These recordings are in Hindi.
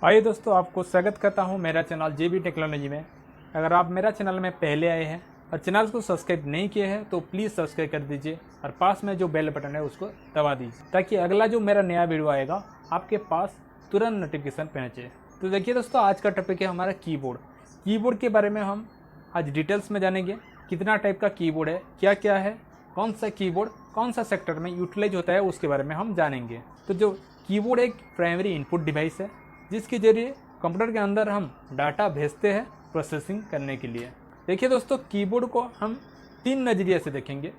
आइए दोस्तों, आपको स्वागत करता हूं मेरा चैनल जेबी टेक्नोलॉजी में। अगर आप मेरा चैनल में पहले आए हैं और चैनल को सब्सक्राइब नहीं किए हैं तो प्लीज़ सब्सक्राइब कर दीजिए और पास में जो बेल बटन है उसको दबा दीजिए ताकि अगला जो मेरा नया वीडियो आएगा आपके पास तुरंत नोटिफिकेशन पहुँचे। तो देखिए दोस्तों, आज का टॉपिक है हमारा कीबोर्ड के बारे में हम आज डिटेल्स में जानेंगे। कितना टाइप का कीबोर्ड है, क्या क्या है, कौन सा कीबोर्ड कौन सा सेक्टर में यूटिलाइज होता है, उसके बारे में हम जानेंगे। तो जो कीबोर्ड एक प्राइमरी इनपुट डिवाइस है जिसके जरिए कंप्यूटर के अंदर हम डाटा भेजते हैं प्रोसेसिंग करने के लिए। देखिए दोस्तों, कीबोर्ड को हम तीन नज़रिए से देखेंगे।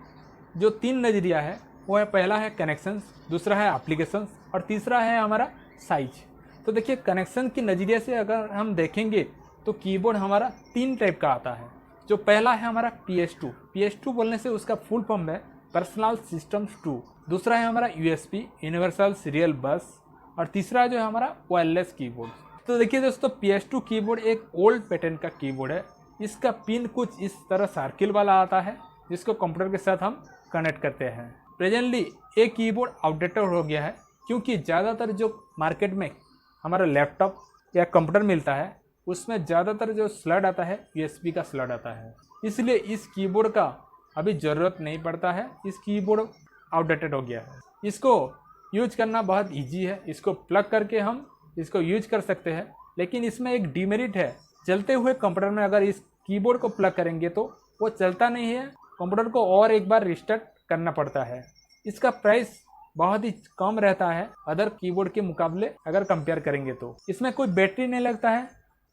जो तीन नज़रिया है वो है, पहला है कनेक्शंस, दूसरा है एप्लीकेशंस और तीसरा है हमारा साइज। तो देखिए, कनेक्शन के नज़रिए से अगर हम देखेंगे तो कीबोर्ड हमारा तीन टाइप का आता है। जो पहला है हमारा PS2 बोलने से उसका फुल फॉर्म है पर्सनल सिस्टम्स 2। दूसरा है हमारा USB यूनिवर्सल सीरियल बस और तीसरा जो है हमारा वायरलेस कीबोर्ड। तो देखिए दोस्तों, PS2 कीबोर्ड एक ओल्ड पैटर्न का कीबोर्ड है। इसका पिन कुछ इस तरह सर्किल वाला आता है जिसको कंप्यूटर के साथ हम कनेक्ट करते हैं। प्रेजेंटली ये कीबोर्ड आउटडेटेड हो गया है क्योंकि ज़्यादातर जो मार्केट में हमारा लैपटॉप या कंप्यूटर मिलता है उसमें ज़्यादातर जो स्लॉट आता है USB का स्लॉट आता है, इसलिए इस कीबोर्ड का अभी ज़रूरत नहीं पड़ता है। इस कीबोर्ड आउटडेटेड हो गया है। इसको यूज करना बहुत इजी है। इसको प्लग करके हम इसको यूज कर सकते हैं, लेकिन इसमें एक डिमेरिट है। चलते हुए कंप्यूटर में अगर इस कीबोर्ड को प्लग करेंगे तो वो चलता नहीं है, कंप्यूटर को और एक बार रिस्टार्ट करना पड़ता है। इसका प्राइस बहुत ही कम रहता है अदर कीबोर्ड के मुकाबले अगर कंपेयर करेंगे तो। इसमें कोई बैटरी नहीं लगता है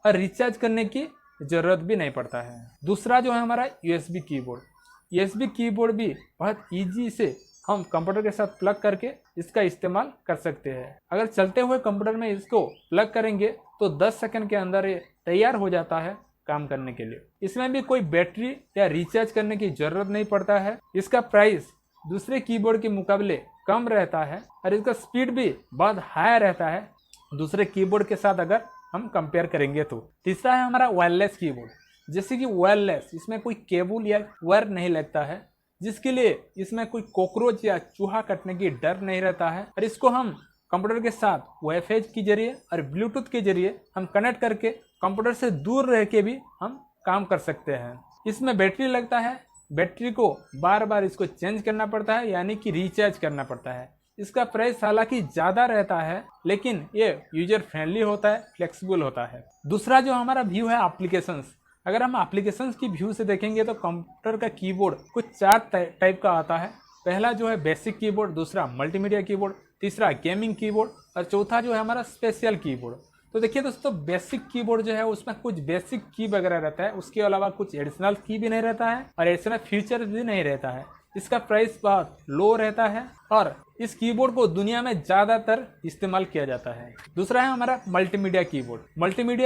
और रिचार्ज करने की ज़रूरत भी नहीं पड़ता है। दूसरा जो है हमारा USB कीबोर्ड भी बहुत ईजी से हम कंप्यूटर के साथ प्लग करके इसका इस्तेमाल कर सकते हैं। अगर चलते हुए कंप्यूटर में इसको प्लग करेंगे तो 10 सेकंड के अंदर ये तैयार हो जाता है काम करने के लिए। इसमें भी कोई बैटरी या रिचार्ज करने की ज़रूरत नहीं पड़ता है। इसका प्राइस दूसरे कीबोर्ड के मुकाबले कम रहता है और इसका स्पीड भी बहुत हाई रहता है दूसरे कीबोर्ड के साथ अगर हम कंपेयर करेंगे तो। तीसरा है हमारा वायरलेस कीबोर्ड। जैसे कि वायरलेस, इसमें कोई केबल या वायर नहीं लगता है, जिसके लिए इसमें कोई कॉकरोच या चूहा कटने की डर नहीं रहता है और इसको हम कंप्यूटर के साथ वाईफाई के जरिए और ब्लूटूथ के जरिए हम कनेक्ट करके कंप्यूटर से दूर रह के भी हम काम कर सकते हैं। इसमें बैटरी लगता है, बैटरी को बार बार इसको चेंज करना पड़ता है, यानी कि रिचार्ज करना पड़ता है। इसका प्राइस हालांकि ज़्यादा रहता है लेकिन ये यूजर फ्रेंडली होता है, फ्लेक्सिबल होता है। दूसरा जो हमारा व्यू है एप्लीकेशंस। अगर हम एप्लीकेशंस की व्यू से देखेंगे तो कंप्यूटर का कीबोर्ड कुछ चार टाइप का आता है। पहला जो है बेसिक कीबोर्ड, दूसरा मल्टीमीडिया कीबोर्ड, तीसरा गेमिंग कीबोर्ड और चौथा जो है हमारा स्पेशल कीबोर्ड। तो देखिए दोस्तों, बेसिक कीबोर्ड जो है उसमें कुछ बेसिक की वगैरह रहता है, उसके अलावा कुछ एडिशनल की भी नहीं रहता है और एडिशनल फीचर भी नहीं रहता है। इसका प्राइस बहुत लो रहता है और इस कीबोर्ड को दुनिया में ज़्यादातर इस्तेमाल किया जाता है। दूसरा है हमारा मल्टीमीडिया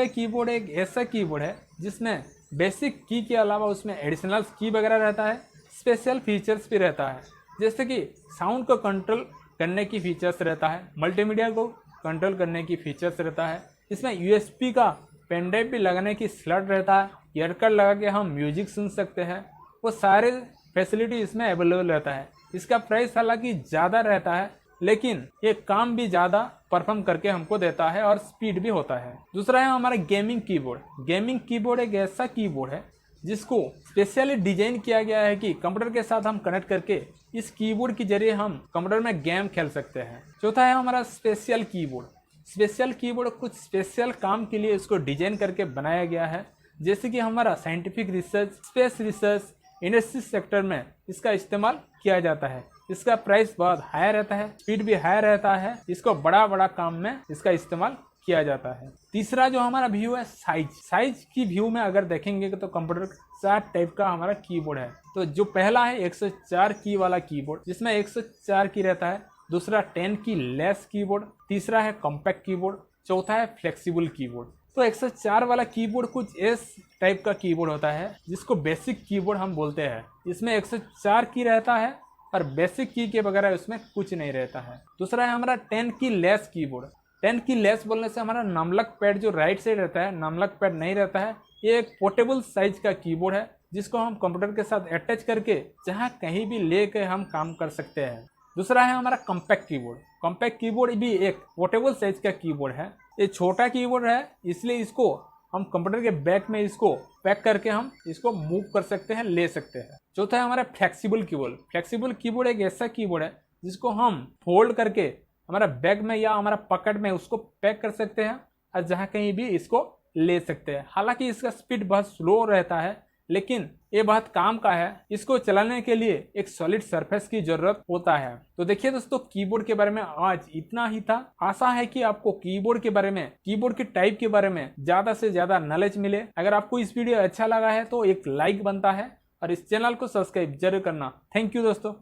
कीबोर्ड एक ऐसा कीबोर्ड है जिसमें बेसिक की के अलावा उसमें एडिशनल की वगैरह रहता है, स्पेशल फीचर्स भी रहता है, जैसे कि साउंड को कंट्रोल करने की फीचर्स रहता है, मल्टीमीडिया को कंट्रोल करने की फीचर्स रहता है। इसमें USB का पेन ड्राइव भी लगाने की स्लॉट रहता है, ईयरकट लगा के हम म्यूजिक सुन सकते हैं। वो सारे फैसिलिटी इसमें अवेलेबल रहता है। इसका प्राइस हालांकि ज़्यादा रहता है लेकिन ये काम भी ज़्यादा परफॉर्म करके हमको देता है और स्पीड भी होता है। दूसरा है हमारा गेमिंग कीबोर्ड एक ऐसा कीबोर्ड है जिसको स्पेशली डिजाइन किया गया है कि कंप्यूटर के साथ हम कनेक्ट करके इस कीबोर्ड के जरिए हम कंप्यूटर में गेम खेल सकते हैं। चौथा है हमारा स्पेशल कीबोर्ड कुछ स्पेशल काम के लिए इसको डिजाइन करके बनाया गया है, जैसे कि हमारा scientific research, space research, industry sector में इसका इस्तेमाल किया जाता है। इसका प्राइस बहुत हाई रहता है, स्पीड भी हाई रहता है, इसको बड़ा काम में इसका इस्तेमाल किया जाता है। तीसरा जो हमारा व्यू है साइज की व्यू में अगर देखेंगे तो कंप्यूटर 4 टाइप का हमारा कीबोर्ड है। तो जो पहला है 104 की वाला कीबोर्ड जिसमें 104 की रहता है, दूसरा 10 की लेस कीबोर्ड, तीसरा है कॉम्पैक्ट कीबोर्ड, चौथा है फ्लेक्सिबल कीबोर्ड। तो 104 वाला कीबोर्ड कुछ इस टाइप का कीबोर्ड होता है जिसको बेसिक कीबोर्ड हम बोलते हैं। इसमें 104 की रहता है और बेसिक की के वगैरह उसमें कुछ नहीं रहता है। दूसरा है हमारा 10 की लेस कीबोर्ड। 10 की लेस बोलने से हमारा नामलक पैड जो राइट साइड रहता है, नामलक पैड नहीं रहता है। ये एक पोर्टेबल साइज का कीबोर्ड है जिसको हम कंप्यूटर के साथ अटैच करके जहाँ कहीं भी ले के हम काम कर सकते हैं। दूसरा है हमारा कॉम्पैक्ट कीबोर्ड भी एक पोर्टेबल साइज का कीबोर्ड है ये छोटा कीबोर्ड है, इसलिए इसको हम कंप्यूटर के बैक में इसको पैक करके हम इसको मूव कर सकते हैं, ले सकते हैं। चौथा है हमारा फ्लेक्सिबल कीबोर्ड। फ्लेक्सिबल कीबोर्ड एक ऐसा कीबोर्ड है जिसको हम फोल्ड करके हमारा बैग में या हमारा पॉकेट में उसको पैक कर सकते हैं और जहाँ कहीं भी इसको ले सकते हैं। हालांकि इसका स्पीड बहुत स्लो रहता है, लेकिन ये बहुत काम का है। इसको चलाने के लिए एक सॉलिड सरफेस की जरूरत होता है। तो देखिए दोस्तों, कीबोर्ड के बारे में आज इतना ही था। आशा है कि आपको कीबोर्ड के बारे में, कीबोर्ड के टाइप के बारे में ज्यादा से ज्यादा नॉलेज मिले। अगर आपको इस वीडियो अच्छा लगा है तो एक लाइक बनता है और इस चैनल को सब्सक्राइब जरूर करना। थैंक यू दोस्तों।